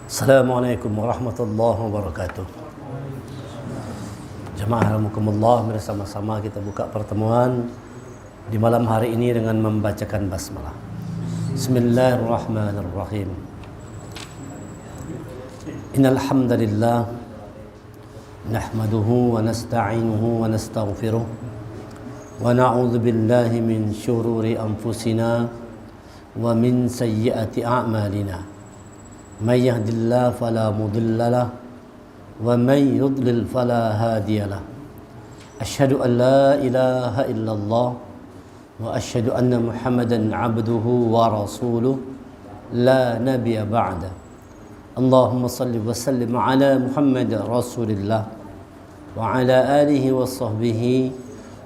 Assalamualaikum warahmatullahi wabarakatuh. Jemaah rahimakumullah, bersama-sama kita buka pertemuan di malam hari ini dengan membacakan basmalah. Bismillahirrahmanirrahim. Innal hamdalillah nahmaduhu wa nasta'inuhu wa nastaghfiruh wa na'udzu billahi min syururi anfusina wa min sayyiati a'malina. من يهد الله فلا مضل له ومن يضلل فلا هادي له أشهد أن لا إله إلا الله وأشهد أن محمدا عبده ورسوله لا نبي بعده اللهم صل وسلم على محمد رسول الله وعلى آله وصحبه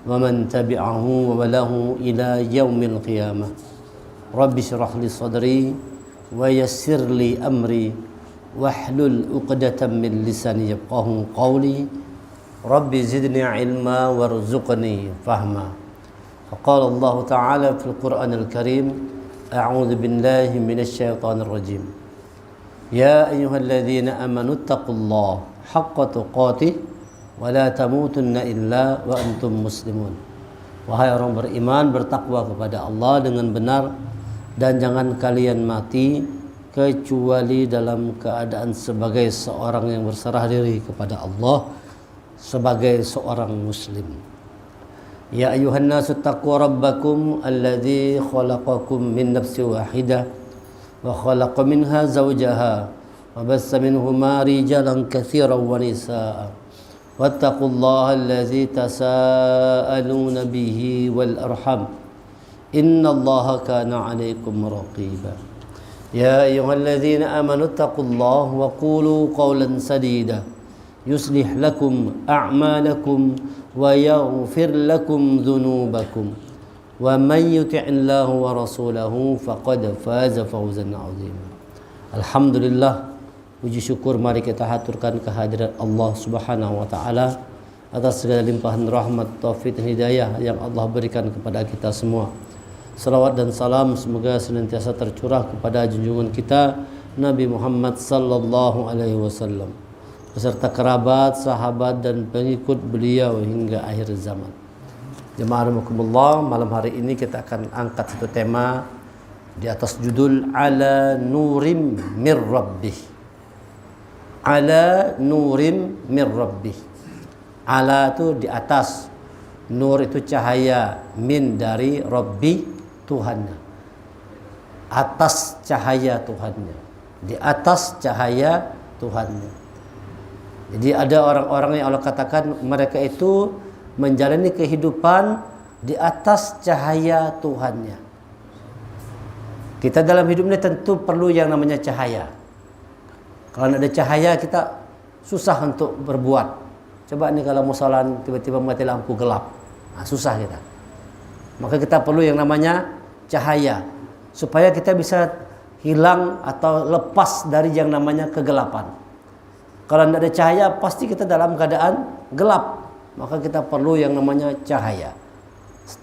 ومن تبعه وله إلى يوم القيامة رب اشرح لي صدري ويسر لي أمري واحلل عقدة من لساني يفقهوا قولي رب زدني علما وارزقني فهما فقال الله تعالى في القرآن الكريم أعوذ بالله من الشيطان الرجيم يا أيها الذين آمنوا اتقوا الله حق تقاته ولا تموتن إلا وأنتم مسلمون. Wahai orang beriman, bertakwa kepada Allah dengan benar dan jangan kalian mati kecuali dalam keadaan sebagai seorang yang berserah diri kepada Allah, sebagai seorang muslim. Ya ayuhan nasu taqwa rabbakum alladzi khalaqakum min nafsin wahidah wa khalaqa minha zawjaha wa bassa minhuma rijalan katsiran wa nisaa wattaqullaha alladzi tasaaluna bihi wal arham Inna Allah kana alaikum raqiba. Ya ayyuhalladzina amanu taqullaha wa qulu qawlan sadida yuslih lakum a'malakum wa yaghfir lakum dhunubakum wa man yuti'illaha wa rasulahu faqad faza fawzan 'azima. Alhamdulillah, puji syukur mari kita haturkan kehadirat Allah Subhanahu wa taala atas segala limpahan rahmat, taufik dan hidayah yang Allah berikan kepada kita semua. Salawat dan salam semoga senantiasa tercurah kepada junjungan kita Nabi Muhammad sallallahu alaihi wasallam beserta kerabat, sahabat dan pengikut beliau hingga akhir zaman. Jemaah rahimakumullah, malam hari ini kita akan angkat satu tema di atas judul Ala Nurim Mir Rabbih. Ala Nurim Mir Rabbih. Ala itu di atas, nur itu cahaya, min dari Rabbi Tuhannya, atas cahaya Tuhannya, di atas cahaya Tuhannya. Jadi ada orang-orang yang Allah katakan mereka itu menjalani kehidupan di atas cahaya Tuhannya. Kita dalam hidup ini tentu perlu yang namanya cahaya. Kalau tidak ada cahaya kita susah untuk berbuat. Coba nih kalau musola tiba-tiba mati lampu gelap, susah kita. Maka kita perlu yang namanya cahaya supaya kita bisa hilang atau lepas dari yang namanya kegelapan. Kalau tidak ada cahaya pasti kita dalam keadaan gelap. Maka kita perlu yang namanya cahaya.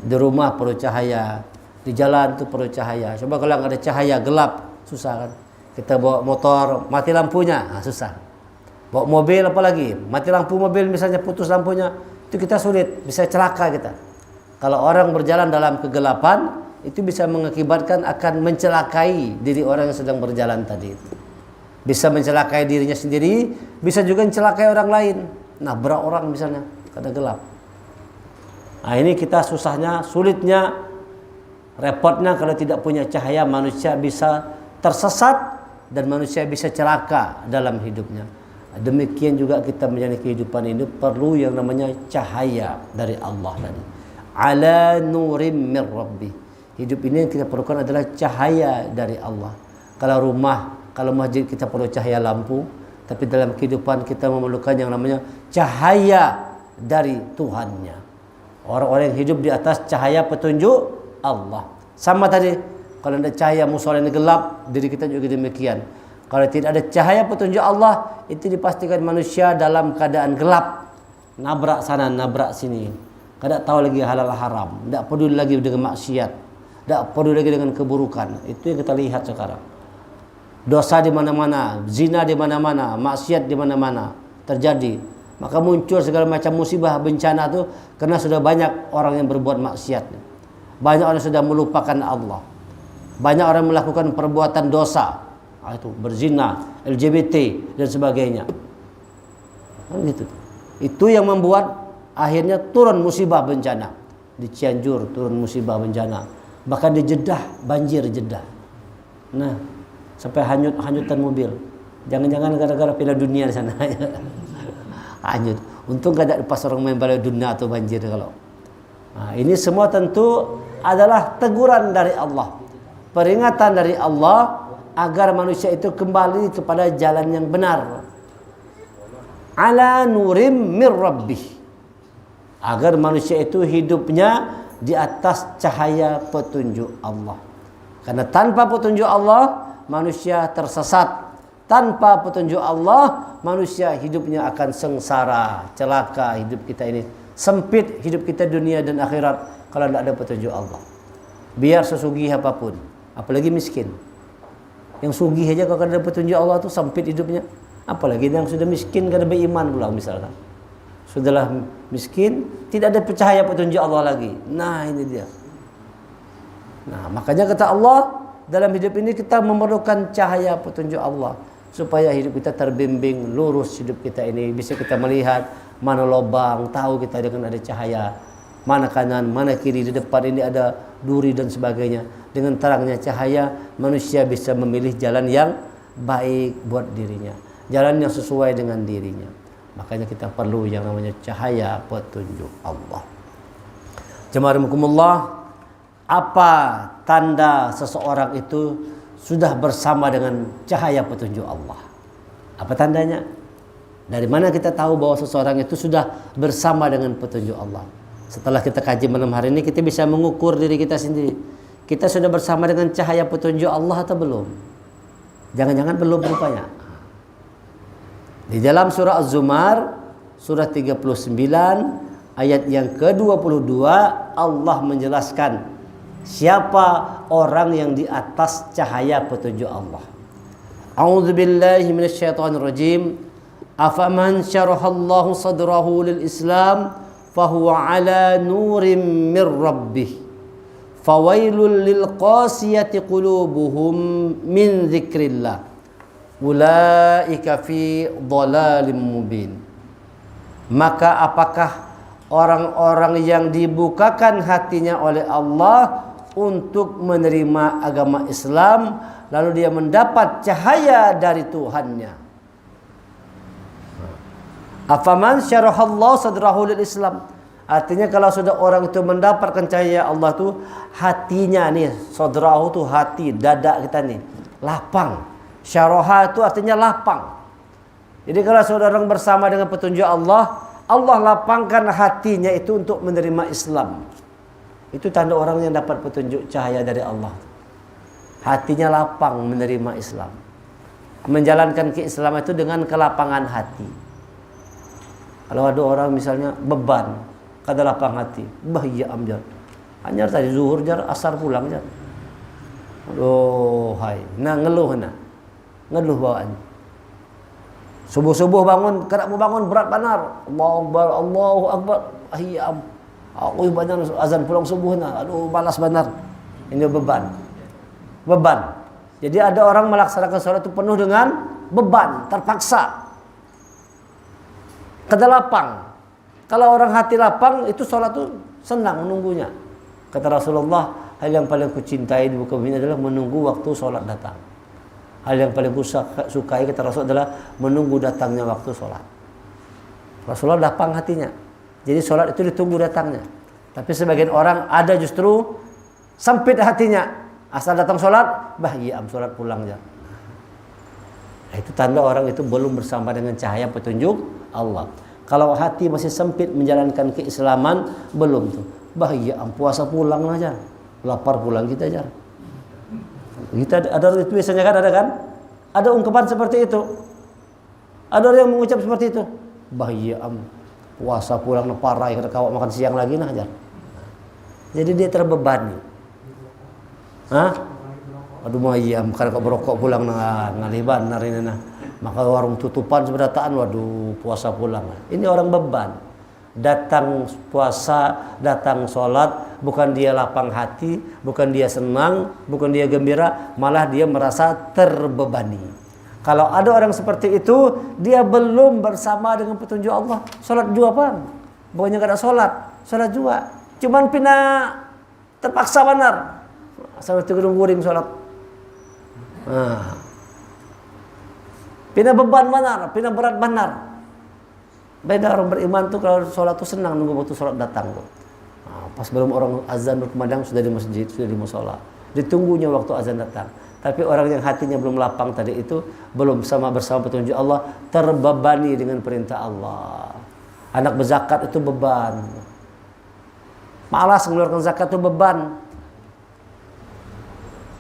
Di rumah perlu cahaya, di jalan itu perlu cahaya. Coba kalau nggak ada cahaya gelap, susah kan? Kita bawa motor mati lampunya, susah. Bawa mobil apalagi mati lampu mobil, misalnya putus lampunya, itu kita sulit, bisa celaka kita. Kalau orang berjalan dalam kegelapan, itu bisa mengakibatkan akan mencelakai diri orang yang sedang berjalan tadi itu. Bisa mencelakai dirinya sendiri, bisa juga mencelakai orang lain. Nabrak orang misalnya karena gelap. Nah ini kita susahnya, sulitnya, repotnya kalau tidak punya cahaya, manusia bisa tersesat dan manusia bisa celaka dalam hidupnya. Demikian juga kita menjalani kehidupan ini perlu yang namanya cahaya dari Allah tadi. Ala nurim mir Rabbi. Hidup ini yang kita perlukan adalah cahaya dari Allah. Kalau rumah, kalau masjid kita perlu cahaya lampu, tapi dalam kehidupan kita memerlukan yang namanya cahaya dari Tuhannya. Orang-orang yang hidup di atas cahaya petunjuk Allah. Sama tadi, kalau ada cahaya musola ini gelap, diri kita juga demikian. Kalau tidak ada cahaya petunjuk Allah, itu dipastikan manusia dalam keadaan gelap, nabrak sana, nabrak sini. Tidak tahu lagi halal haram, tidak peduli lagi dengan maksiat, tidak peduli lagi dengan keburukan. Itu yang kita lihat sekarang. dosa di mana-mana, zina di mana-mana, maksiat di mana-mana terjadi. Maka muncul segala macam musibah bencana itu karena sudah banyak orang yang berbuat maksiat. Banyak orang sudah melupakan Allah. Banyak orang melakukan perbuatan dosa. Itu berzina, LGBT dan sebagainya. Gitu. Itu yang membuat akhirnya turun musibah bencana. Di Cianjur turun musibah bencana. Bahkan di Jeddah banjir Jeddah. Nah, sampai hanyutan mobil. Jangan-jangan gara-gara Piala Dunia di sana. Hanyut. Untung gak ada pas orang main Piala Dunia atau banjir kalau. Nah, ini semua tentu adalah teguran dari Allah, peringatan dari Allah agar manusia itu kembali kepada jalan yang benar. Ala nurim mir rabbih, agar manusia itu hidupnya di atas cahaya petunjuk Allah. Karena tanpa petunjuk Allah manusia tersesat. Tanpa petunjuk Allah manusia hidupnya akan sengsara, celaka hidup kita ini. Sempit hidup kita dunia dan akhirat kalau tidak ada petunjuk Allah. Biar sesugih apapun, apalagi miskin. Yang sugih aja kalau ada petunjuk Allah itu sempit hidupnya. Apalagi yang sudah miskin kada beriman pula misalkan. Sudahlah miskin, tidak ada cahaya petunjuk Allah lagi. Nah, ini dia. Nah, makanya kata Allah, dalam hidup ini kita memerlukan cahaya petunjuk Allah supaya hidup kita terbimbing, lurus hidup kita ini, bisa kita melihat mana lubang, tahu kita dengan ada cahaya, mana kanan, mana kiri, di depan ini ada duri dan sebagainya. Dengan terangnya cahaya manusia bisa memilih jalan yang baik buat dirinya, jalan yang sesuai dengan dirinya. Makanya kita perlu yang namanya cahaya petunjuk Allah. Jemaah rahimakumullah, apa tanda seseorang itu sudah bersama dengan cahaya petunjuk Allah? Apa tandanya? Dari mana kita tahu bahwa seseorang itu sudah bersama dengan petunjuk Allah? Setelah kita kaji malam hari ini, kita bisa mengukur diri kita sendiri. Kita sudah bersama dengan cahaya petunjuk Allah atau belum? Jangan-jangan belum rupanya. Di dalam surah Az-Zumar, surah 39, ayat yang ke-22, Allah menjelaskan siapa orang yang di atas cahaya petunjuk Allah. A'udzubillahi minasyaitonirrajim. Afaman syarahallahu sadrahu lil Islam fahuwa ala nurim mir rabbih fawailul lil qasiyati qulubuhum min dzikrillah ulaika fi dhalalim mubin. Maka apakah orang-orang yang dibukakan hatinya oleh Allah untuk menerima agama Islam lalu dia mendapat cahaya dari Tuhannya? Afaman syarahallahu sadrahu lil Islam. Artinya kalau sudah orang itu mendapatkan cahaya Allah tuh hatinya nih, sadrahu tuh hati, dada kita nih lapang. Syaraha itu artinya lapang. Jadi kalau sudah orang bersama dengan petunjuk Allah, Allah lapangkan hatinya itu untuk menerima Islam. Itu tanda orang yang dapat petunjuk cahaya dari Allah. Hatinya lapang menerima Islam. Menjalankan keislaman itu dengan kelapangan hati. Kalau ada orang misalnya beban, kada lapang hati, bahaya amjar. Anyar tadi zuhur jar, asar pulang jar. Aduh, hai. Nah ngeluh nah. Ngeluh bawaan. Subuh-subuh bangun, kada mau bangun berat banar. Allahu Akbar, Allahu Akbar. Ahiyam. Aku banar azan pulang subuh nah. Aduh, malas banar. Ini beban. Beban. Jadi ada orang melaksanakan sholat itu penuh dengan beban, terpaksa. Kada lapang. Kalau orang hati lapang, itu sholat itu senang menunggunya. Kata Rasulullah, hal yang paling kucintai di muka bumi adalah menunggu waktu sholat datang. Hal yang paling kusukai kata Rasul adalah menunggu datangnya waktu sholat. Rasulullah lapang hatinya. Jadi sholat itu ditunggu datangnya. Tapi sebagian orang ada justru sempit hatinya. Asal datang sholat, bahiyam sholat pulang aja. Nah, itu tanda orang itu belum bersama dengan cahaya petunjuk Allah. Kalau hati masih sempit menjalankan keislaman, belum tuh. Bahiyam puasa pulang aja. Lapar pulang kita aja. Kita ada itu biasanya kan ada kan? Ada ungkapan seperti itu. Ada orang yang mengucap seperti itu. Bahiyam puasa pulang parah kada kawak makan siang lagi nah aja. Jadi dia terbebani. Hah? Aduh mah iya, bukan kok berokok pulang ngaliban hari ini nah. Maka warung tutupan sebedataan, waduh puasa pulang. Ini orang beban. Datang puasa, datang sholat, bukan dia lapang hati, bukan dia senang, bukan dia gembira, malah dia merasa terbebani. Kalau ada orang seperti itu, dia belum bersama dengan petunjuk Allah. Sholat juga bang, bukannya gak ada sholat juga. Cuman pina terpaksa benar. Sampai gedung guring sholat. Nah. Pina beban benar, pina berat benar. Beda orang beriman tuh kalau sholat tuh senang nunggu waktu sholat datang tuh. Nah, pas belum orang azan berkumandang sudah di masjid, sudah di musola. Ditunggunya waktu azan datang. Tapi orang yang hatinya belum lapang tadi itu belum bersama petunjuk Allah, terbebani dengan perintah Allah. Anak berzakat itu beban. Malas mengeluarkan zakat itu beban.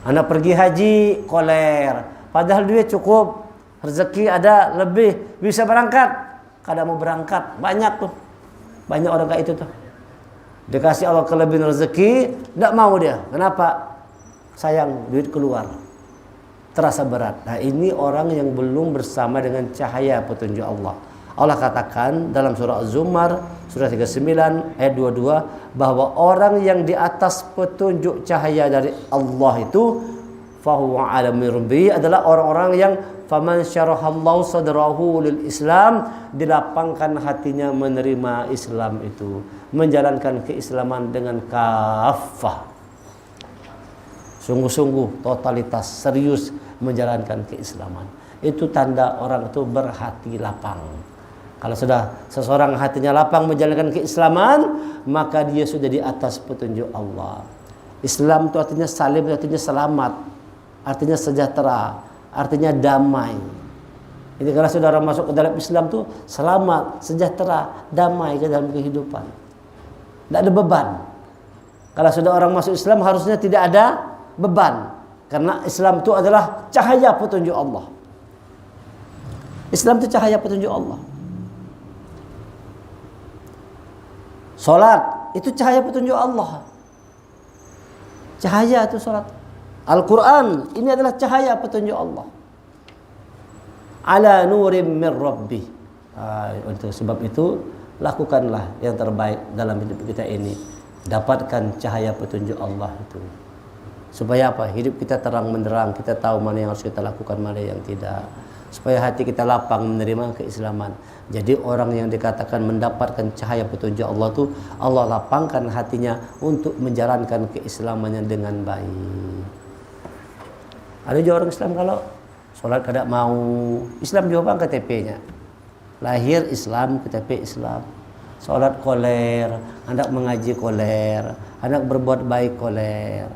Anak pergi haji koler, padahal duit cukup, rezeki ada lebih, bisa berangkat. Kadang mau berangkat, banyak tuh. Banyak orang kayak itu tuh. Dikasih Allah kelebihan rezeki, tidak mau dia. Kenapa? Sayang, duit keluar. Terasa berat. Nah ini orang yang belum bersama dengan cahaya petunjuk Allah. Allah katakan dalam surah Az-Zumar, surah 39, ayat 22, bahwa orang yang di atas petunjuk cahaya dari Allah itu, fahuwa ala mirbi, adalah orang-orang yang faman syarahallahu sadrahu lil Islam, dilapangkan hatinya menerima Islam itu, menjalankan keislaman dengan kafah, sungguh-sungguh, totalitas, serius menjalankan keislaman. Itu tanda orang itu berhati lapang. Kalau sudah seseorang hatinya lapang menjalankan keislaman, maka dia sudah di atas petunjuk Allah. Islam itu artinya salim, artinya selamat, artinya sejahtera, artinya damai. Jadi kalau saudara masuk ke dalam Islam tuh selamat, sejahtera, damai ke dalam kehidupan. Tidak ada beban. Kalau sudah orang masuk Islam harusnya tidak ada beban. Karena Islam itu adalah cahaya petunjuk Allah. Islam itu cahaya petunjuk Allah. Salat itu cahaya petunjuk Allah. Cahaya itu salat. Al-Quran ini adalah cahaya petunjuk Allah. Ala nurim min rabbi. Untuk sebab itu lakukanlah yang terbaik dalam hidup kita ini. Dapatkan cahaya petunjuk Allah itu. Supaya apa? Hidup kita terang benderang, kita tahu mana yang harus kita lakukan, mana yang tidak. Supaya hati kita lapang menerima keislaman. Jadi orang yang dikatakan mendapatkan cahaya petunjuk Allah itu, Allah lapangkan hatinya untuk menjalankan keislamannya dengan baik. Ada juga orang Islam kalau sholat kada mau, Islam juga bang KTP-nya. Lahir Islam, KTP Islam. Sholat koler, anak mengaji koler, anak berbuat baik koler.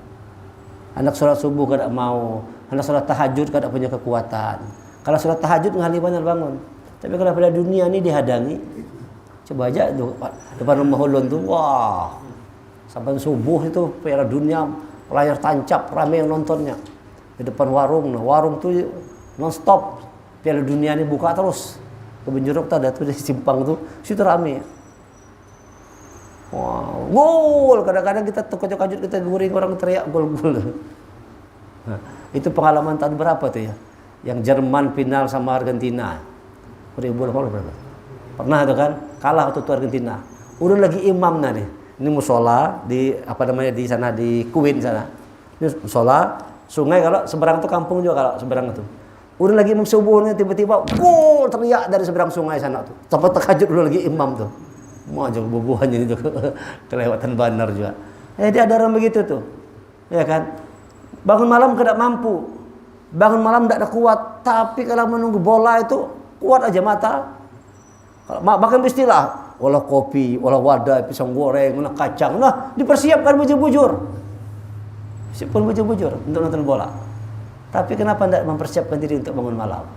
Anak sholat subuh kada mau, anak sholat tahajud kada punya kekuatan. Kalau sholat tahajud ngali benar bangun. Tapi kalau pada dunia ini dihadangi, coba aja tuh depan rumah ulun tuh, wah, sampai subuh itu Piala Dunia, layar tancap, ramai yang nontonnya. Di depan warung, nah warung tuh non-stop, Piala Dunia ini buka terus. Kebun Jeruk tuh ada tuh di simpang tuh, situ ramai. Wow, gol! Kadang-kadang kita terkejut-kejut, kita guring, orang teriak gol-gol. Nah, itu pengalaman tahun berapa tuh ya? Yang Jerman final sama Argentina. 2000 berapa? Pernah tuh kan? Kalah waktu itu Argentina. Udah lagi imam nih. Ini musola di apa namanya di sana di Kuwait sana. Ini musola, sungai kalau seberang tuh kampung juga kalau seberang itu. Udah lagi imam subuhnya tiba-tiba gol teriak dari seberang sungai sana tuh. Sampai terkejut udah lagi imam tuh. Mau aja bubuhannya itu kelewatan banar juga. Jadi ada orang begitu tuh. Ya kan? Bangun malam tidak mampu. Bangun malam tidak ada kuat, tapi kalau menunggu bola itu kuat aja mata. Bahkan istilah, olah kopi, olah wadah, pisang goreng, olah kacang, nah dipersiapkan bujur-bujur. Siapkan bujur-bujur untuk nonton bola. Tapi kenapa tidak mempersiapkan diri untuk bangun malam?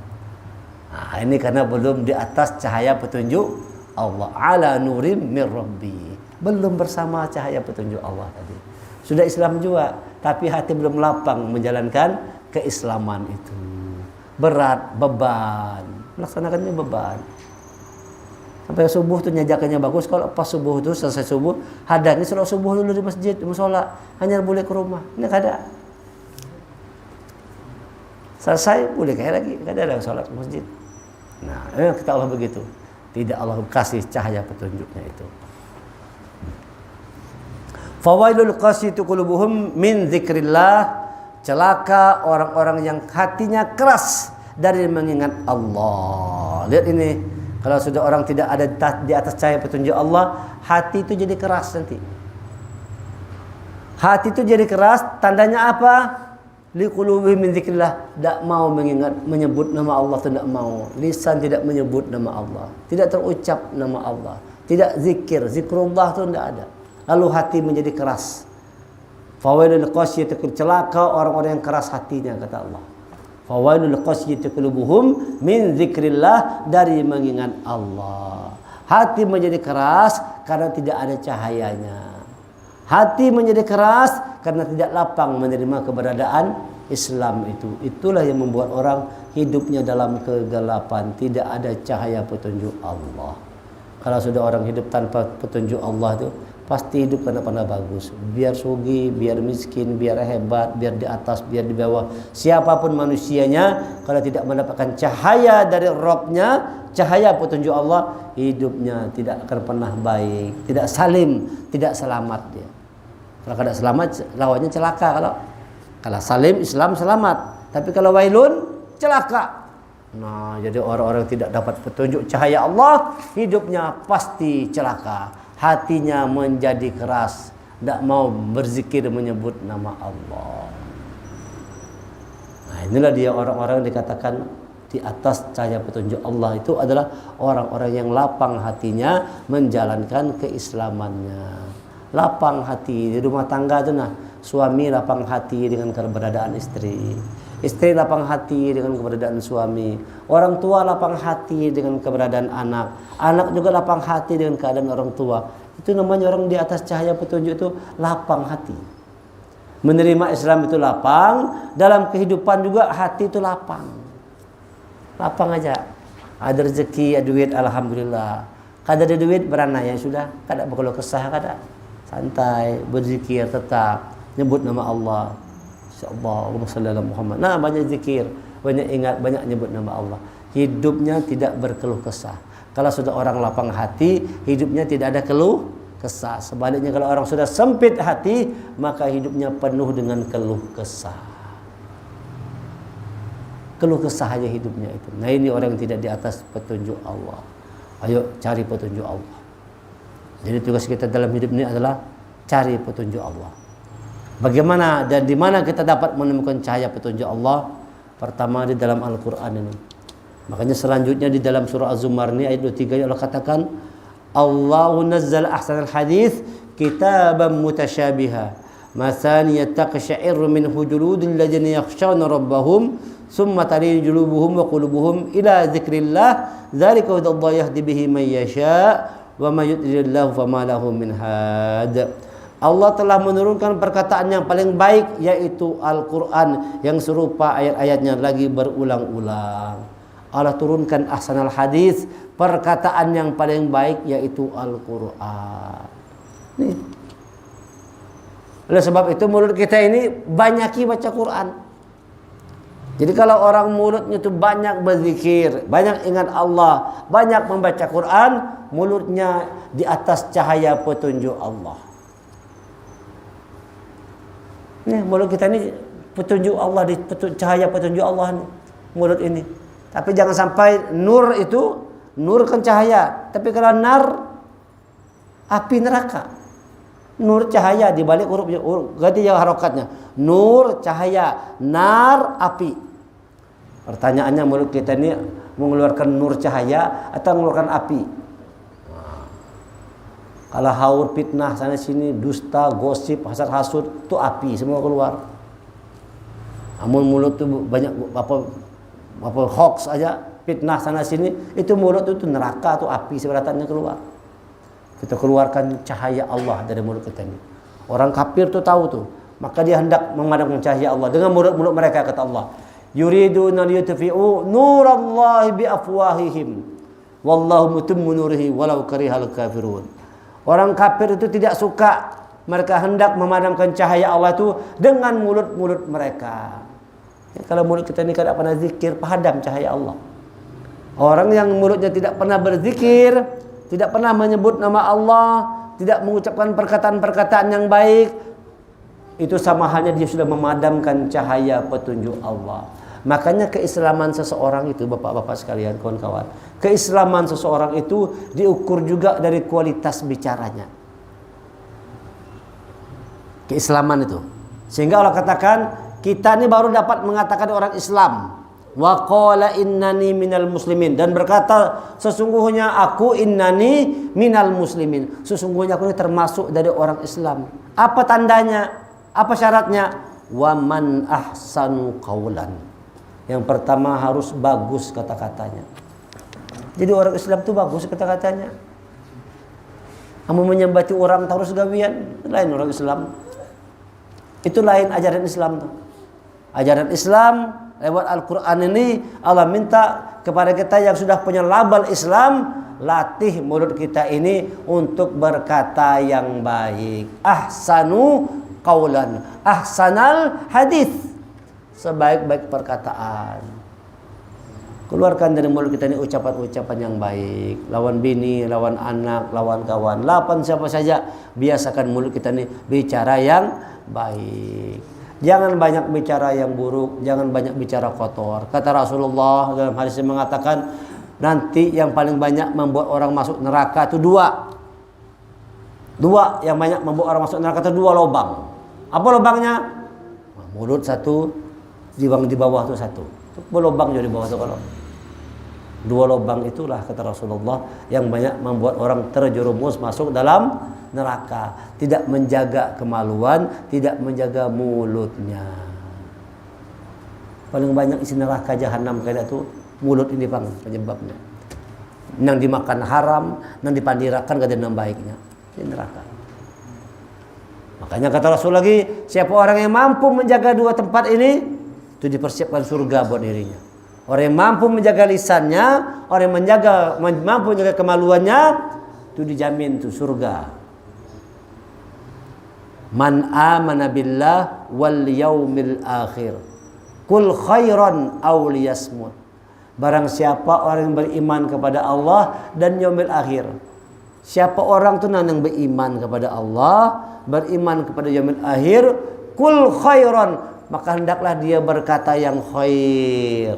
Nah, ini karena belum di atas cahaya petunjuk Allah. Ala nurim min rabbi. Belum bersama cahaya petunjuk Allah tadi. Sudah Islam juga, tapi hati belum lapang menjalankan keislaman itu. Berat, beban. Melaksanakannya beban. Sampai subuh tuh nyajakannya bagus. Kalau pas subuh itu selesai subuh, hadangi sholat subuh dulu di masjid, di musola. Hanya boleh ke rumah. Ini kada. Selesai, boleh kayak lagi, kada ada sholat ke masjid. Nah, kata Allah begitu. Tidak Allah kasih cahaya petunjuknya itu. Fawailul qasiyati qulubuhum min dzikrillah. Celaka orang-orang yang hatinya keras dari mengingat Allah. Lihat ini, kalau sudah orang tidak ada di atas cahaya petunjuk Allah, hati itu jadi keras nanti. Hati itu jadi keras, tandanya apa? Liqulubihim min dzikrillah, tidak mau mengingat, menyebut nama Allah, tidak mau. Lisan tidak menyebut nama Allah, tidak terucap nama Allah, tidak zikir, zikrullah itu tidak ada. Lalu hati menjadi keras. Fawailul qasiyati, celaka orang-orang yang keras hatinya, kata Allah. Fawailul qasiyati qulubuhum min dzikrillah, dari mengingat Allah. Hati menjadi keras karena tidak ada cahayanya. Hati menjadi keras karena tidak lapang menerima keberadaan Islam itu. Itulah yang membuat orang hidupnya dalam kegelapan, tidak ada cahaya petunjuk Allah. Kalau sudah orang hidup tanpa petunjuk Allah itu, pasti hidup pandai bagus. Biar sugi, biar miskin, biar hebat, biar di atas, biar di bawah, siapapun manusianya, kalau tidak mendapatkan cahaya dari Rabb-nya, cahaya petunjuk Allah, hidupnya tidak akan pernah baik, tidak salim, tidak selamat dia. Kalau tidak selamat, lawannya celaka. Kalau salim, Islam selamat. Tapi kalau wailun, celaka. Nah, jadi orang-orang tidak dapat petunjuk cahaya Allah, hidupnya pasti celaka. Hatinya menjadi keras, tidak mau berzikir menyebut nama Allah. Nah, inilah dia orang-orang yang dikatakan di atas cahaya petunjuk Allah itu adalah orang-orang yang lapang hatinya menjalankan keislamannya. Lapang hati di rumah tangga itu, nah, suami lapang hati dengan keberadaan istri. Istri lapang hati dengan keberadaan suami. Orang tua lapang hati dengan keberadaan anak. Anak juga lapang hati dengan keadaan orang tua. Itu namanya orang di atas cahaya petunjuk itu lapang hati. Menerima Islam itu lapang. Dalam kehidupan juga hati itu lapang. Lapang aja. Ada rezeki, ada duit, alhamdulillah. Kada ada duit, beranai ya sudah. Kada perlu kesah, kada. Santai, berzikir tetap. Nyebut nama Allah. Allah, Allahumma shalli ala Muhammad. Nah, banyak zikir, banyak ingat, banyak nyebut nama Allah. Hidupnya tidak berkeluh kesah. Kalau sudah orang lapang hati, hidupnya tidak ada keluh kesah. Sebaliknya kalau orang sudah sempit hati, maka hidupnya penuh dengan keluh kesah. Keluh kesah aja hidupnya itu. Nah, ini orang yang tidak di atas petunjuk Allah. Ayo cari petunjuk Allah. Jadi tugas kita dalam hidup ini adalah cari petunjuk Allah. Bagaimana dan di mana kita dapat menemukan cahaya petunjuk Allah? Pertama di dalam Al-Qur'an ini. Makanya selanjutnya di dalam surah Az-Zumar ini ayat 23 Allah katakan, Allahu nazzala ahsanal hadits kitaban mutasyabiha mathaniya taqsha'iru minhu juludul ladzina yakhshawna rabbahum thumma talinu julubuhum wa qulubuhum ila dzikrillah dzalika hudallahi yahdi bihi man yasha wa may yudlilillahu fama lahu min had. Allah telah menurunkan perkataan yang paling baik, yaitu Al-Quran, yang serupa ayat-ayatnya lagi berulang-ulang. Allah turunkan ahsanal hadis, perkataan yang paling baik, yaitu Al-Quran. Nih. Oleh sebab itu mulut kita ini banyaki baca Quran. Jadi kalau orang mulutnya itu banyak berzikir, banyak ingat Allah, banyak membaca Quran, mulutnya di atas cahaya petunjuk Allah. Nih, mulut kita ini petunjuk Allah, di cahaya petunjuk Allah nih, mulut ini. Tapi jangan sampai nur itu, nur kan cahaya, tapi kalau nar, api neraka. Nur cahaya di balik hurufnya, ganti ya harokatnya. Nur cahaya, nar api. Pertanyaannya, mulut kita ini mengeluarkan nur cahaya atau mengeluarkan api? Kalau haur, fitnah, sana sini, dusta, gosip, hasad-hasud, itu api semua keluar. Namun mulut itu banyak apa hoax aja, fitnah sana sini, itu mulut itu neraka, itu api seberatannya keluar. Kita keluarkan cahaya Allah dari mulut kita ini. Orang kafir tuh tahu tuh, maka dia hendak memadamkan cahaya Allah dengan mulut-mulut mereka, kata Allah. Yuriduna liyutfi'u nurallahi biafwahihim wallahu mutimmu nurihi walau karihal kafirun. Orang kafir itu tidak suka, mereka hendak memadamkan cahaya Allah itu dengan mulut-mulut mereka. Ya, kalau mulut kita ini tidak pernah zikir, padam cahaya Allah. Orang yang mulutnya tidak pernah berzikir, tidak pernah menyebut nama Allah, tidak mengucapkan perkataan-perkataan yang baik, itu sama halnya dia sudah memadamkan cahaya petunjuk Allah. Makanya keislaman seseorang itu, bapak-bapak sekalian, kawan-kawan, keislaman seseorang itu diukur juga dari kualitas bicaranya. Keislaman itu. Sehingga Allah katakan, kita ini baru dapat mengatakan orang Islam. Wa qala innani minal muslimin, dan berkata sesungguhnya aku innani minal muslimin, sesungguhnya aku ini termasuk dari orang Islam. Apa tandanya? Apa syaratnya? Wa man ahsanu qaulan. Yang pertama harus bagus kata-katanya. Jadi orang Islam itu bagus kata-katanya. Kamu menyembati orang terus gawian, lain orang Islam. Itu lain ajaran Islam tuh. Ajaran Islam lewat Al-Quran ini Allah minta kepada kita yang sudah punya label Islam, latih mulut kita ini untuk berkata yang baik. Ahsanu qaulan, ahsanal hadis, sebaik-baik perkataan. Keluarkan dari mulut kita ini ucapan-ucapan yang baik. Lawan bini, lawan anak, lawan kawan, lawan siapa saja, biasakan mulut kita ini bicara yang baik. Jangan banyak bicara yang buruk, jangan banyak bicara kotor. Kata Rasulullah dalam hadis yang mengatakan, nanti yang paling banyak membuat orang masuk neraka itu dua. Dua yang banyak membuat orang masuk neraka itu dua lubang. Apa lubangnya? Mulut satu, jiwang di bawah itu satu. Lubang juga di bawah itu kalau. Dua lubang itulah kata Rasulullah yang banyak membuat orang terjerumus masuk dalam neraka. Tidak menjaga kemaluan, tidak menjaga mulutnya. Paling banyak isi neraka jahanam kayak itu mulut ini bang penyebabnya. Nang dimakan haram, nang dipandirakan gak ada yang baiknya. Ini neraka. Makanya kata Rasul lagi, siapa orang yang mampu menjaga dua tempat ini, itu dipersiapkan surga buat dirinya. Orang yang mampu menjaga lisannya, orang yang mampu menjaga kemaluannya, itu dijamin tuh surga. Man amana billah wal yaumil akhir, kul khairan aw liyasmut. Barang siapa orang yang beriman kepada Allah dan yaumil akhir. Siapa orang tuh yang beriman kepada Allah, beriman kepada yaumil akhir, kul khairan, maka hendaklah dia berkata yang khair.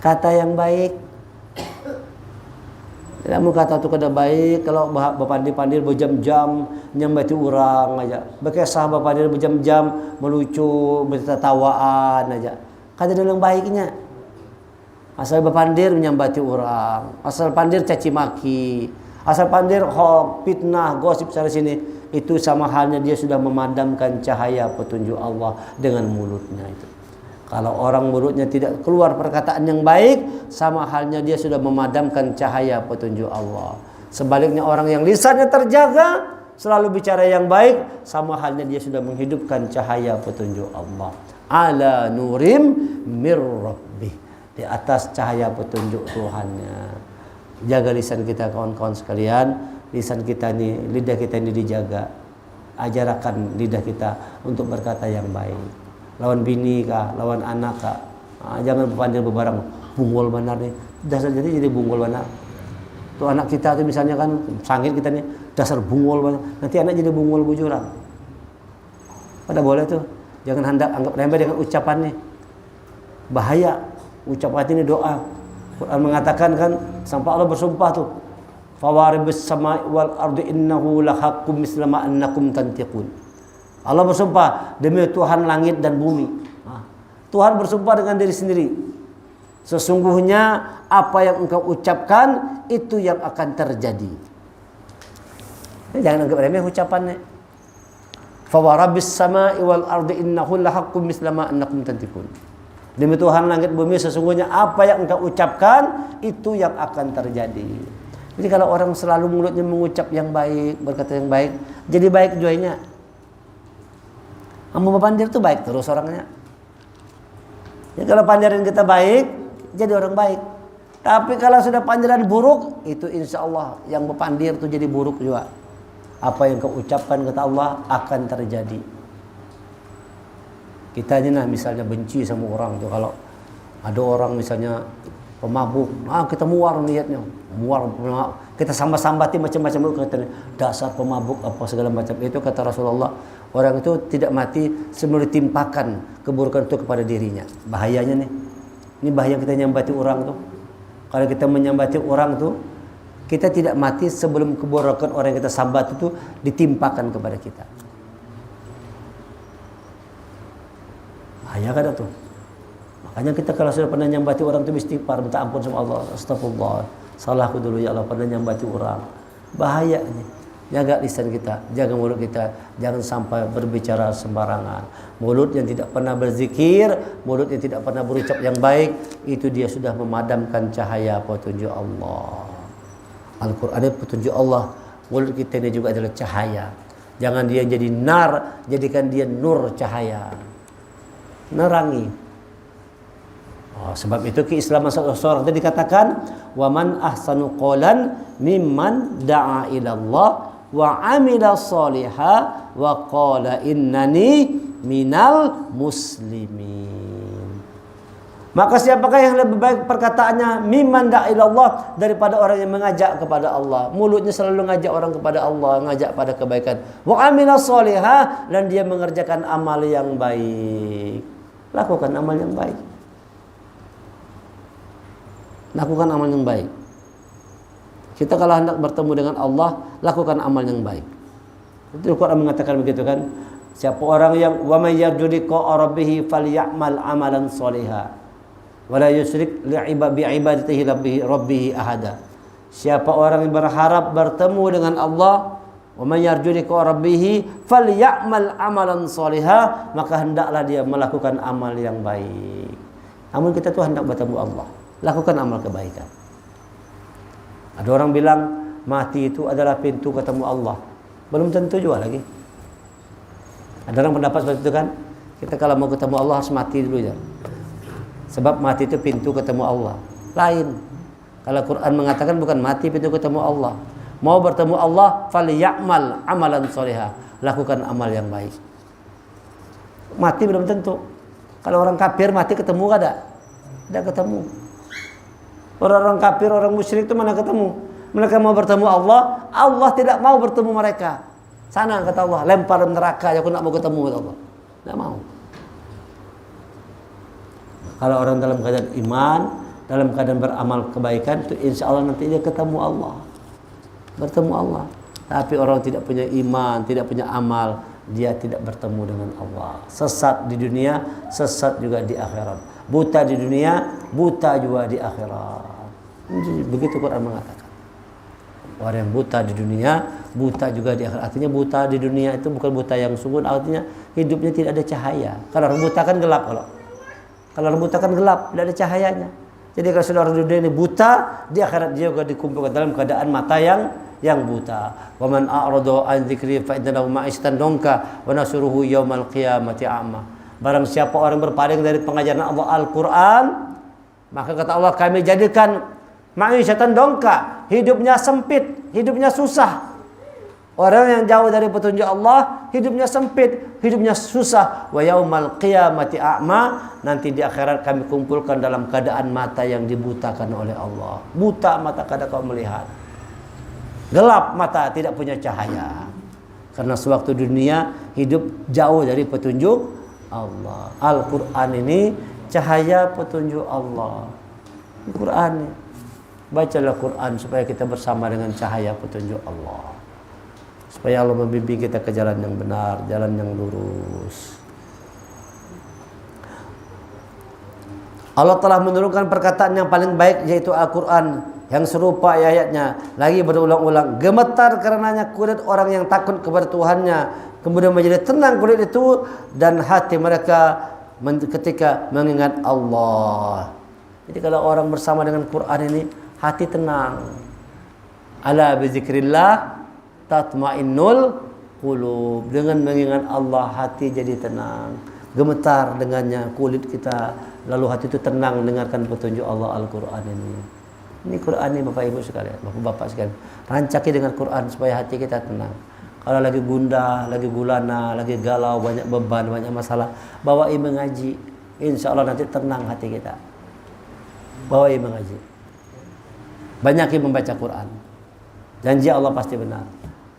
Kata yang baik. Kamu kata itu kada baik kalau bapandir-pandir berjam-jam nyambati orang aja. Bekesah bapandir berjam-jam melucu, bertatawaan aja. Kada ada yang baiknya. Asal bapandir menyambati orang, asal pandir caci maki, asal pandir fitnah, gosip sana sini, itu sama halnya dia sudah memadamkan cahaya petunjuk Allah dengan mulutnya itu. Kalau orang mulutnya tidak keluar perkataan yang baik, sama halnya dia sudah memadamkan cahaya petunjuk Allah. Sebaliknya orang yang lisannya terjaga, selalu bicara yang baik, sama halnya dia sudah menghidupkan cahaya petunjuk Allah. Ala nurim mir rabbih, di atas cahaya petunjuk Tuhannya. Jaga lisan kita kawan-kawan sekalian. Lisan kita ini, lidah kita ini dijaga. Ajarakan lidah kita untuk berkata yang baik. Lawan bini kah, lawan anak kah, jangan berpandir bebarang bungul benar nih. Dasar jadi bungul benar. Tuh anak kita tuh misalnya kan sangit kita nih, dasar bungul benar. Nanti anak jadi bungul bujuran. Pada boleh tuh. Jangan hendak anggap remeh dengan ucapan nih. Bahaya. Ucapan ini doa. Quran mengatakan kan, sampai Allah bersumpah tuh. Fawaribus sama'i wal ardi innahu lahaqqum misla ma annakum tantiqun. Allah bersumpah demi Tuhan langit dan bumi. Tuhan bersumpah dengan diri sendiri. Sesungguhnya apa yang engkau ucapkan itu yang akan terjadi. Jangan anggap remeh ucapannya. Fa wa rabbis samai wal ardi innahu lahaqqum misla ma annakum tantiqun. Demi Tuhan langit bumi, sesungguhnya apa yang engkau ucapkan itu yang akan terjadi. Jadi kalau orang selalu mulutnya mengucap yang baik, berkata yang baik, jadi baik juainya. Kamu pandir itu baik terus orangnya. Ya kalau pandiran kita baik, jadi orang baik. Tapi kalau sudah pandiran buruk, itu insya Allah yang berpandir itu jadi buruk juga. Apa yang kau ucapkan kata Allah akan terjadi. Kita ini nah misalnya benci sama orang tuh, kalau ada orang misalnya pemabuk, kita muar niatnya, kita sambati macam-macam, kata dasar pemabuk apa segala macam. Itu kata Rasulullah, orang itu tidak mati sebelum ditimpakan keburukan itu kepada dirinya. Bahayanya nih, ini bahaya kita nyambati orang tuh. Kalau kita menyambati orang tuh, kita tidak mati sebelum keburukan orang yang kita sambat itu ditimpakan kepada kita. Bahaya kan tuh. Makanya kita kalau sudah pernah nyambati orang itu istighfar, minta ampun sama Allah. Astagfirullah, salahku dulu ya Allah, pernah nyambati orang. Bahaya ini. Jaga lisan kita, jaga mulut kita, jangan sampai berbicara sembarangan. Mulut yang tidak pernah berzikir, mulut yang tidak pernah berucap yang baik, itu dia sudah memadamkan cahaya petunjuk Allah. Al-Quran itu petunjuk Allah. Mulut kita ini juga adalah cahaya. Jangan dia jadi nar, jadikan dia nur cahaya. Nerangi. Sebab itu keislaman seorang itu dikatakan, wa man ahsanu qawlan mimman da'a ila Allah wa amila shaliha wa qala innani minal muslimin. Maka siapakah yang lebih baik perkataannya mimman da'a ila Allah daripada orang yang mengajak kepada Allah. Mulutnya selalu ngajak orang kepada Allah, ngajak pada kebaikan. Wa amila shaliha, dan dia mengerjakan amal yang baik. Lakukan amal yang baik. Lakukan amal yang baik. Kita kalau hendak bertemu dengan Allah, lakukan amal yang baik. Itu Al-Quran mengatakan begitu kan. Siapa orang yang wa may yarju liqa rabbih falyamal amalan shaliha wa la yusyrik bi ibadatihi rabbih ahada. Siapa orang yang berharap bertemu dengan Allah, wa may yarju liqa rabbih falyamal amalan shaliha, maka hendaklah dia melakukan amal yang baik. Namun kita tuh hendak bertemu Allah, lakukan amal kebaikan. Ada orang bilang mati itu adalah pintu ketemu Allah. Belum tentu juga lagi. Ada orang pendapat seperti itu kan. Kita kalau mau ketemu Allah harus mati dulu ya. Sebab mati itu pintu ketemu Allah. Lain. Kalau Quran mengatakan bukan mati pintu ketemu Allah. Mau bertemu Allah, falyamal amalan sholiha. Lakukan amal yang baik. Mati belum tentu. Kalau orang kafir mati ketemu gak ada? Tidak ketemu. Orang-orang kafir, orang musyrik itu mana ketemu? Mereka mau bertemu Allah, Allah tidak mau bertemu mereka. Sana kata Allah, lempar neraka, aku nak mau ketemu kata Allah. Tidak mau. Kalau orang dalam keadaan iman, dalam keadaan beramal kebaikan, itu insya Allah nanti dia ketemu Allah, bertemu Allah. Tapi orang tidak punya iman, tidak punya amal, dia tidak bertemu dengan Allah. Sesat di dunia, sesat juga di akhirat. Buta di dunia, buta juga di akhirat. Begitu Quran mengatakan. Orang yang buta di dunia, buta juga di akhirat. Artinya buta di dunia itu bukan buta yang sungguh, artinya hidupnya tidak ada cahaya. Kalau orang buta kan gelap. Kalau orang buta kan gelap, tidak ada cahayanya. Jadi kalau saudara di dunia ini buta, di akhirat dia juga dikumpulkan dalam keadaan mata yang buta. Wa man a'rada an dzikri fa inna lahu ma'isatan donka wa nasuruhu yaumal qiyamati a'ma. Barang siapa orang berpaling dari pengajaran Allah Al-Quran, maka kata Allah, kami jadikan ma'isyatan dongka, hidupnya sempit, hidupnya susah. Orang yang jauh dari petunjuk Allah, hidupnya sempit, hidupnya susah. Wa yaumal qiyamati a'ma, nanti di akhirat kami kumpulkan dalam keadaan mata yang dibutakan oleh Allah. Buta mata kada kau melihat, gelap mata, tidak punya cahaya. Karena sewaktu dunia hidup jauh dari petunjuk Allah. Al-Quran ini cahaya petunjuk Allah. Al-Quran, bacalah Quran supaya kita bersama dengan cahaya petunjuk Allah. Supaya Allah membimbing kita ke jalan yang benar, jalan yang lurus. Allah telah menurunkan perkataan yang paling baik, yaitu Al-Quran, yang serupa ayatnya lagi berulang-ulang. Gemetar karenanya kulit orang yang takut kepada Tuhannya, kemudian menjadi tenang kulit itu dan hati mereka ketika mengingat Allah. Jadi kalau orang bersama dengan Quran ini, hati tenang. Ala bizikrillah tatmainnul qulub. Dengan mengingat Allah, hati jadi tenang. Gemetar dengannya kulit kita, lalu hati itu tenang mendengarkan petunjuk Allah Al-Quran ini. Ini Quran ini Bapak Ibu sekalian, Bapak-bapak sekalian. Rancaki dengan Quran supaya hati kita tenang. Kalau lagi gundah, lagi gulana, lagi galau, banyak beban, banyak masalah, bawai mengaji. Insya Allah nanti tenang hati kita. Bawai mengaji. Banyakin membaca Quran. Janji Allah pasti benar.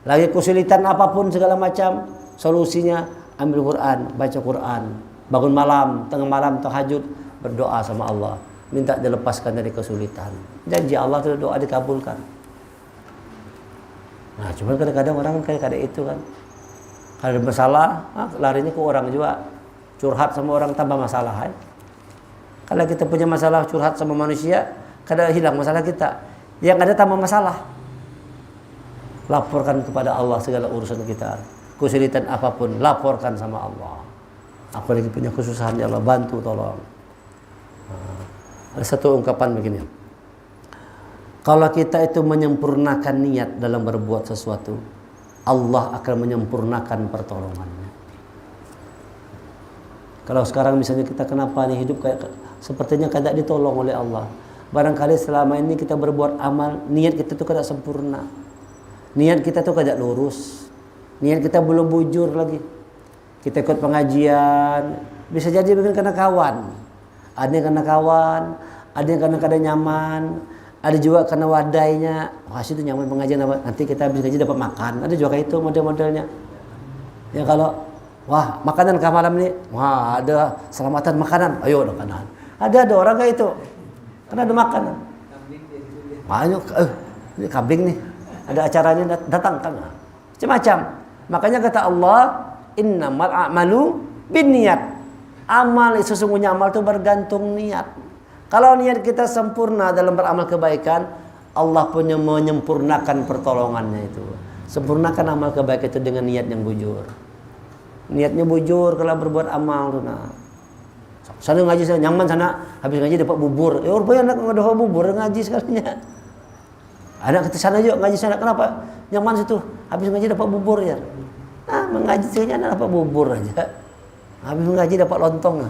Lagi kesulitan apapun segala macam, solusinya ambil Quran, baca Quran. Bangun malam, tengah malam, tahajud, berdoa sama Allah. Minta dilepaskan dari kesulitan. Janji Allah itu doa dikabulkan. Nah, cuman kadang-kadang orang kayak itu kan. Kalau ada masalah, larinya ke orang juga. Curhat sama orang tambah masalah. Kalau kita punya masalah curhat sama manusia, kadang hilang masalah kita. Yang ada tambah masalah. Laporkan kepada Allah segala urusan kita. Kesulitan apapun, laporkan sama Allah. Aku lagi punya kesusahan, ya Allah bantu tolong. Nah, ada satu ungkapan begini. Kalau kita itu menyempurnakan niat dalam berbuat sesuatu, Allah akan menyempurnakan pertolongannya. Kalau sekarang misalnya kita kenapa nih hidup kayak sepertinya tidak ditolong oleh Allah. Barangkali selama ini kita berbuat amal, niat kita tuh tidak sempurna. Niat kita tuh tidak lurus. Niat kita belum bujur lagi. Kita ikut pengajian, bisa jadi mungkin karena kawan. Ada yang karena kawan, ada yang karena kadang nyaman. Ada juga karena wadainya, wah itu nyaman pengajian apa? Nanti kita habis gaji dapat makan. Ada juga kayak itu model-modelnya. Ya kalau wah makanan kah malam ini, wah ada selamatan makanan, ayo makanan. Ada orang kayak itu, karena ada makanan. Banyak, ini kambing nih, ada acaranya datang kan? Macam-macam. Makanya kata Allah, innamal a'malu binniyat. Amal sesungguhnya amal itu bergantung niat. Kalau niat kita sempurna dalam beramal kebaikan, Allah punya menyempurnakan pertolongannya itu. Sempurnakan amal kebaikan itu dengan niat yang bujur. Niatnya bujur kalau berbuat amal tuh nah. Sana ngaji sana nyaman sana, habis ngaji dapat bubur. Ya rupanya anak enggak dapat bubur ngaji sekalinya. Anak ke sana juga ngaji sana kenapa? Nyaman situ, habis ngaji dapat bubur ya. Nah, mengaji saja dapat bubur aja. Habis ngaji dapat lontong.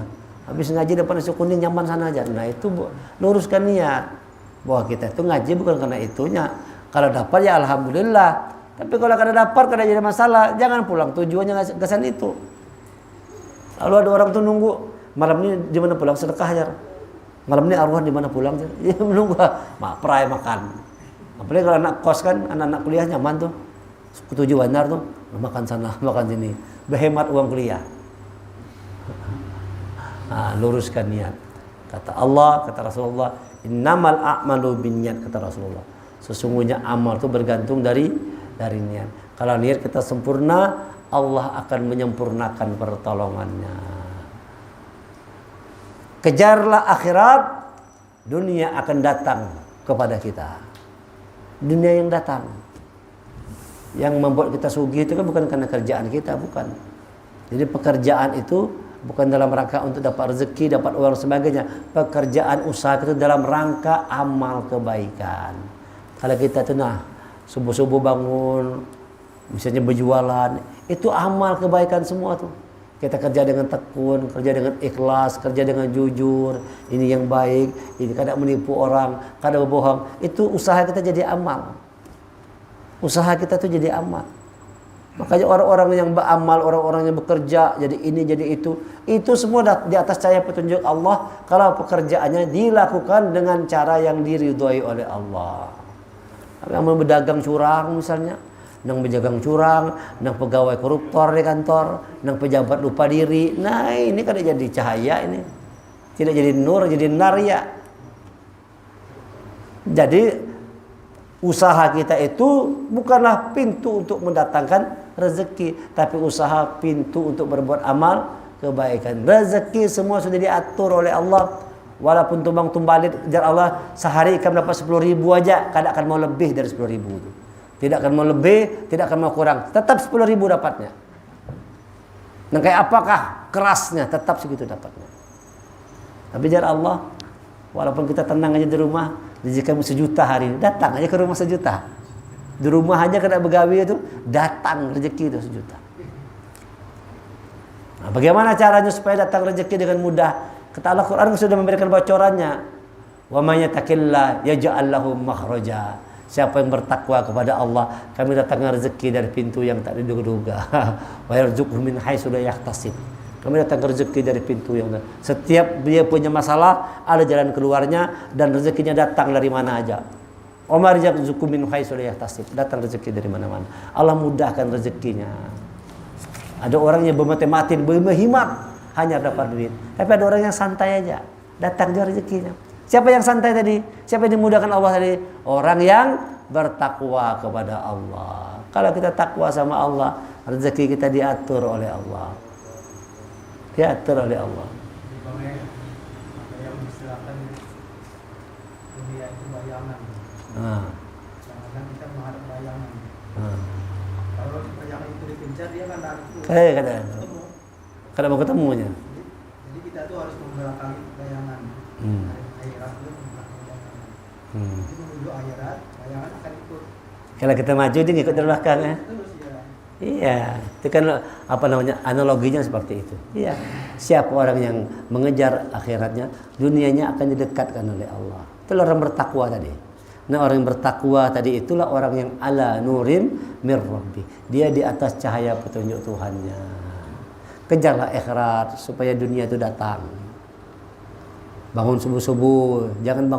Habis ngaji dapat nasi kuning nyaman sana aja. Nah itu luruskan niat bahwa kita itu ngaji bukan karena itunya. Kalau dapat ya alhamdulillah. Tapi kalau kada dapat kada jadi masalah. Jangan pulang tujuannya ke sana itu. Lalu ada orang tuh nunggu malam ini di mana pulang sedekah aja. Malam ini arwah di mana pulang aja. Ya menunggu perai makan. Apalagi kalau anak kos kan anak-anak kuliah nyaman tuh. Tujuan benar tuh makan sana makan sini. Berhemat uang kuliah. Nah, luruskan niat. Kata Allah, kata Rasulullah, innamal a'malu binniyat, kata Rasulullah. Sesungguhnya amal itu bergantung dari niat. Kalau niat kita sempurna, Allah akan menyempurnakan pertolongannya. Kejarlah akhirat, dunia akan datang kepada kita. Dunia yang datang. Yang membuat kita sugih itu kan bukan karena kerjaan kita, bukan. Jadi pekerjaan itu bukan dalam rangka untuk dapat rezeki, dapat uang sebagainya. Pekerjaan usaha itu dalam rangka amal kebaikan. Kalau kita tuh nah subuh-subuh bangun, misalnya berjualan, itu amal kebaikan semua tuh. Kita kerja dengan tekun, kerja dengan ikhlas, kerja dengan jujur. Ini yang baik, ini kada menipu orang, kada berbohong. Itu usaha kita jadi amal. Usaha kita tuh jadi amal. Makanya orang-orang yang beramal, orang-orang yang bekerja, jadi ini, jadi itu semua di atas cahaya petunjuk Allah. Kalau pekerjaannya dilakukan dengan cara yang diridhoi oleh Allah. Yang berdagang curang misalnya, yang berdagang curang, yang pegawai koruptor di kantor, yang pejabat lupa diri. Nah ini kan jadi cahaya ini. Tidak jadi nur, jadi narya. Jadi usaha kita itu bukanlah pintu untuk mendatangkan rezeki, tapi usaha pintu untuk berbuat amal kebaikan. Rezeki semua sudah diatur oleh Allah. Walaupun tumbang tumbalit jar Allah sehari akan dapat 10.000 aja, kada akan mau lebih dari 10.000 itu. Tidak akan mau lebih, tidak akan mau kurang. Tetap 10.000 dapatnya. Nah kayak apakah kerasnya tetap segitu dapatnya. Tapi jar Allah, walaupun kita tenang aja di rumah, rezekimu 1 juta hari ini, datang aja ke rumah 1 juta. Di rumah aja kena begawi itu datang rezeki itu 1 juta. Nah, bagaimana caranya supaya datang rezeki dengan mudah? Kata Allah, Quran sudah memberikan bocorannya. Wa may yattaqillah yaj'al lahu makhraja. Siapa yang bertakwa kepada Allah, kami datangkan rezeki dari pintu yang tak diduga-duga. Wa yarzuqhu min haitsu la yahtasib. Kami datangkan rezeki dari pintu yang setiap dia punya masalah ada jalan keluarnya dan rezekinya datang dari mana aja. Omar yarzuqhu min haitsu la yahtasib. Datang rezeki dari mana-mana. Allah mudahkan rezekinya. Ada orang yang bermati-mati, berhemat hanya dapat duit. Tapi ada orang yang santai aja, datang juga rezekinya. Siapa yang santai tadi? Siapa yang dimudahkan Allah tadi? Orang yang bertakwa kepada Allah. Kalau kita takwa sama Allah, rezeki kita diatur oleh Allah. Diatur oleh Allah. Apa yang istilahkan dunia itu bayangan. Jangan kita mengharap bayangan. Kalau bayangan itu dikejar, dia kan lari terus. Kadang mau ketemunya. Jadi kita tuh harus membelakangi bayangan. Akhirat itu membelakangi bayangan. Itu menuju akhirat, bayangan akan ikut. Kalau kita maju dia ngikut dari belakang ya. Terus ya. Iya, itu kan apa namanya, analoginya seperti itu. Iya, siapa orang yang mengejar akhiratnya, dunianya akan didekatkan oleh Allah. Itulah orang bertakwa tadi. Nah, orang yang bertakwa tadi itulah orang yang ala nurim mir rabbi. Dia di atas cahaya petunjuk Tuhannya. Kejarlah akhirat supaya dunia itu datang. Bangun subuh-subuh, jangan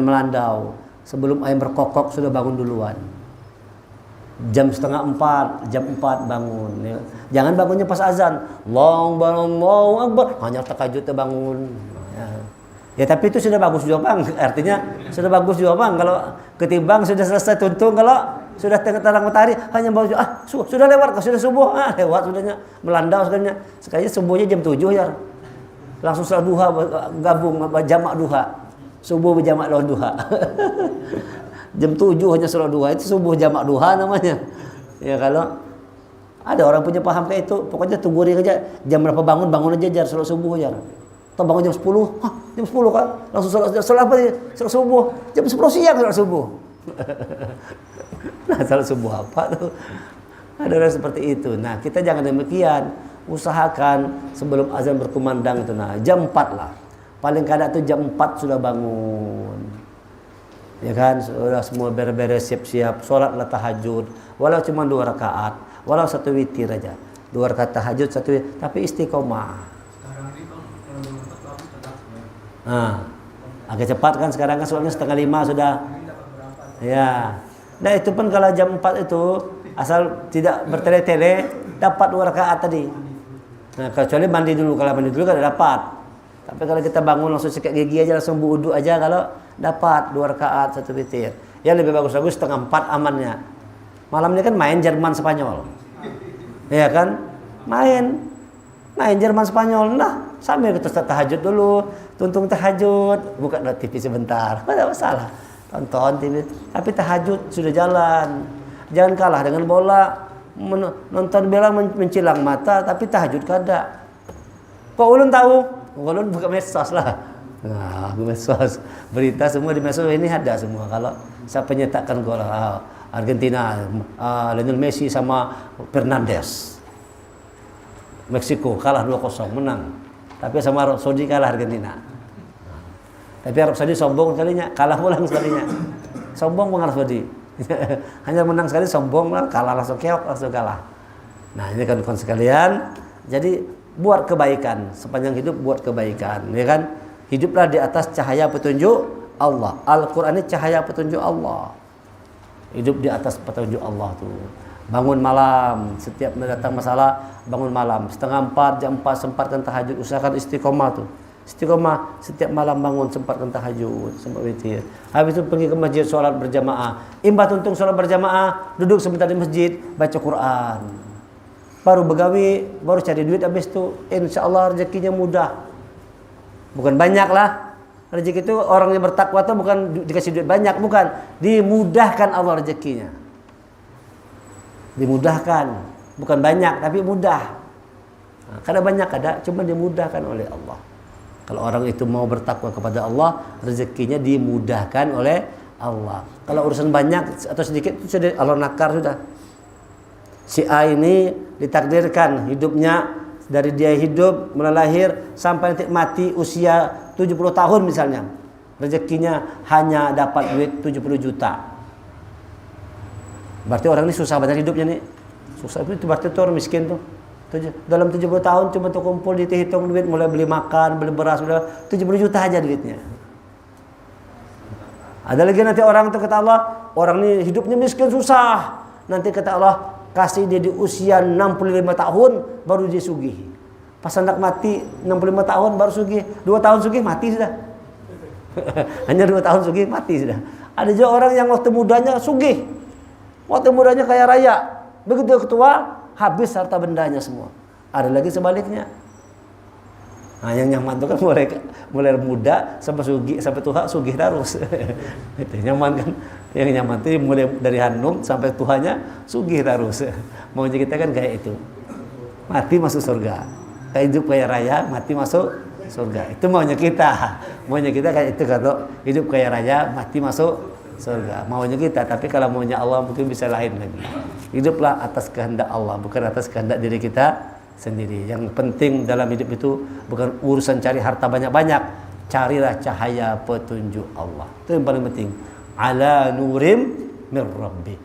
melandau. Sebelum ayam berkokok sudah bangun duluan. Jam 3:30, jam 4 bangun. Ya. Jangan bangunnya pas azan. Allahu Akbar, hanya tahajud bangun. Ya tapi itu sudah bagus juga bang. Artinya sudah bagus juga bang. Kalau ketimbang sudah selesai tuntung, kalau sudah terang matahari hanya baru sudah lewat, sudah subuh, lewat sudahnya melandau sekalinya. Sekalinya subuhnya jam 7 ya. Langsung salat duha, gabung jamak duha. Subuh berjamak lawan duha. Jam 7 hanya salat duha, itu subuh jamak duha namanya. Ya kalau ada orang punya paham kayak itu, pokoknya tunggu dia aja jam berapa bangun aja jar salat subuh ya. Atau bangun jam 10, jam 10 kan langsung salat apa dia? Salat subuh. Jam 10 siang salat subuh. Nah, salat subuh apa tuh? Ada orang seperti itu. Nah, kita jangan demikian. Usahakan sebelum azan berkumandang itu, nah jam 4 lah. Paling kadang tuh jam 4 sudah bangun. Ya kan, sudah semua beres-beres siap-siap, sholatlah tahajud, walau cuma 2 rakaat, walau 1 witir aja. 2 rakaat tahajud, 1 witir, tapi istiqomah. Sekarang ini bang, kalau belum tepat cepat sebenarnya. Nah, agak cepat kan sekarang kan soalnya 4:30 sudah. Ini dapat berapa? Ya. Nah, itu pun kalau jam 4 itu asal tidak bertele-tele dapat 2 rakaat tadi. Nah, kecuali mandi dulu, kalau mandi dulu kan dapat. Tapi kalau kita bangun langsung sikat gigi aja, langsung wudu aja, kalau dapat 2 rakaat 1 witir. Ya lebih bagus-bagus 3:30 amannya. Malam ini kan main Jerman Spanyol. Ya kan? Main Jerman Spanyol. Nah, sambil kita tahajud dulu, tuntung tahajud, buka TV sebentar. Tidak masalah. Tonton TV. Tapi tahajud sudah jalan. Jangan kalah dengan bola. Nonton bola mencilang mata, tapi tahajud kada. Kok ulun tahu? Ulun buka medsos lah. Nah, medsos, berita semua di medsos ini ada semua. Kalau siapa nyetakkan gol Argentina, Lionel Messi sama Fernandes. Meksiko kalah 2-0, menang. Tapi sama Arab Saudi kalah Argentina. Tapi Arab Saudi sombong sekalinya, kalah ulang sekalinya. Sombong Arab Saudi. Hanya menang sekali sombong, kalah langsung keok, langsung kalah. Nah, ini kan sekalian. Jadi buat kebaikan, sepanjang hidup buat kebaikan, ya kan? Hiduplah di atas cahaya petunjuk Allah. Al-Qur'an ini cahaya petunjuk Allah. Hidup di atas petunjuk Allah tuh. Bangun malam, setiap datang masalah bangun malam. 3:30, jam 4 sempatkan tahajud, usahakan istiqomah tuh. Istiqomah setiap malam bangun sempatkan tahajud, sempat witir. Habis itu pergi ke masjid sholat berjamaah. Imba tuntung sholat berjamaah, duduk sebentar di masjid, baca Quran. Baru begawi, baru cari duit, habis itu insyaallah rezekinya mudah. Bukan banyak lah. Rezeki itu orang yang bertakwa itu bukan dikasih duit banyak, bukan. Dimudahkan Allah rezekinya. Dimudahkan, bukan banyak tapi mudah. Nah, kadang banyak, kadang cuma dimudahkan oleh Allah. Kalau orang itu mau bertakwa kepada Allah, rezekinya dimudahkan oleh Allah. Kalau urusan banyak atau sedikit itu sudah Allah nakar sudah. Si A ini ditakdirkan hidupnya dari dia hidup mulai lahir sampai nanti mati usia 70 tahun misalnya. Rezekinya hanya dapat duit 70 juta. Berarti orang ini susah banget hidupnya nih. Susah itu berarti itu orang miskin tuh. Dalam 70 tahun cuma tuh kumpul dihitung duit, mulai beli makan, beli beras, udah 70 juta aja duitnya. Ada lagi nanti orang tuh kata Allah, orang ini hidupnya miskin susah. Nanti kata Allah, kasih dia di usia 65 tahun baru dia sugih. Pas hendak mati 65 tahun baru sugih. 2 tahun sugih mati sudah. Hanya 2 tahun sugih mati sudah. Ada juga orang yang waktu mudanya sugih. Waktu mudanya kaya raya. Begitu ketua habis harta bendanya semua. Ada lagi sebaliknya. Nah, yang nyaman itu kan mulai muda sampai sugih, sampai tua sugih terus. Itu nyaman kan. Yang nyaman itu mulai dari hanum sampai tuanya sugih terus. Maunya kita kan kayak itu. Mati masuk surga. Kayak hidup kaya raya, mati masuk surga. Itu maunya kita. Maunya kita kayak itu, kalau hidup kaya raya, mati masuk surga. Maunya kita, tapi kalau maunya Allah mungkin bisa lain lagi. Hiduplah atas kehendak Allah, bukan atas kehendak diri kita sendiri. Yang penting dalam hidup itu bukan urusan cari harta banyak-banyak, carilah cahaya petunjuk Allah. Itu yang paling penting. Ala nurim mir rabbi.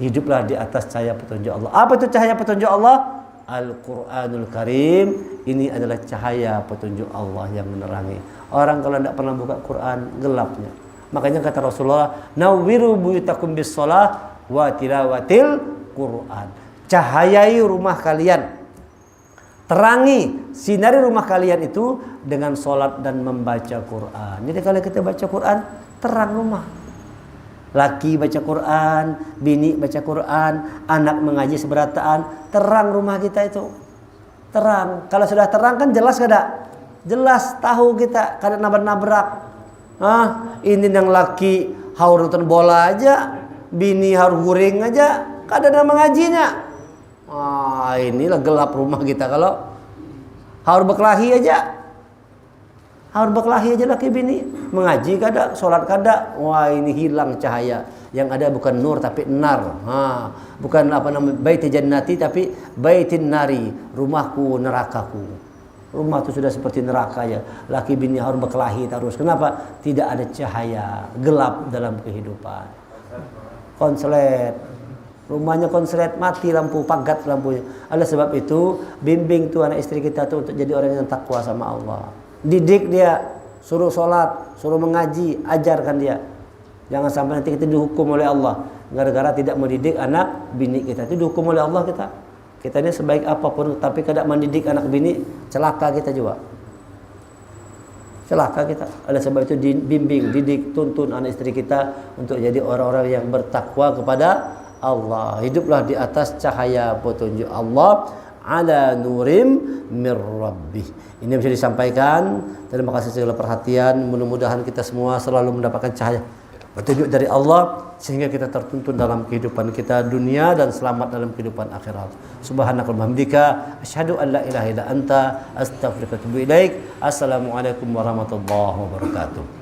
Hiduplah di atas cahaya petunjuk Allah. Apa itu cahaya petunjuk Allah? Al-Quranul Karim. Ini adalah cahaya petunjuk Allah yang menerangi. Orang kalau tidak pernah buka Quran, gelapnya. Makanya kata Rasulullah, nawwiru buyutakum bis shalah wa tilawatil Quran. Cahayai rumah kalian, terangi, sinari rumah kalian itu dengan sholat dan membaca Quran. Jadi kalau kita baca Quran, terang rumah. Laki baca Quran, bini baca Quran, anak mengaji seberataan, terang rumah kita itu. Terang. Kalau sudah terang kan jelas kada? Jelas tahu kita, kada nabrak-nabrak. Ini yang laki haur nonton bola aja, bini haur guring aja, kada ada mengajinya. Inilah gelap rumah kita kalau haur berkelahi aja. Haur berkelahi aja laki bini, mengaji kada, sholat kada. Wah, ini hilang cahaya. Yang ada bukan nur tapi nar. Bukan apa namanya baiti jannati tapi baitin nari, rumahku nerakaku. Rumah itu sudah seperti neraka ya. Laki bini harus berkelahi terus. Kenapa? Tidak ada cahaya, gelap dalam kehidupan. Konslet. Rumahnya konslet, mati lampu, pagat lampunya. Oleh sebab itu, bimbing tuh anak istri kita tuh untuk jadi orang yang takwa sama Allah. Didik dia, suruh sholat, suruh mengaji, ajarkan dia. Jangan sampai nanti kita dihukum oleh Allah gara-gara tidak mendidik anak bini kita. Itu dihukum oleh Allah kita. Kita ini sebaik apapun, tapi kada mendidik anak bini, celaka kita juga. Celaka kita. Oleh sebab itu bimbing, didik, tuntun anak istri kita untuk jadi orang-orang yang bertakwa kepada Allah. Hiduplah di atas cahaya petunjuk Allah, ala nurim mir rabbih. Ini bisa disampaikan. Terima kasih segala perhatian. Mudah-mudahan kita semua selalu mendapatkan cahaya petunjuk dari Allah sehingga kita tertuntun dalam kehidupan kita dunia dan selamat dalam kehidupan akhirat. Subhanakallahumma hamdika asyhadu an la ilaha illa anta astaghfiruka wa atubu ilaik. Assalamualaikum warahmatullahi wabarakatuh.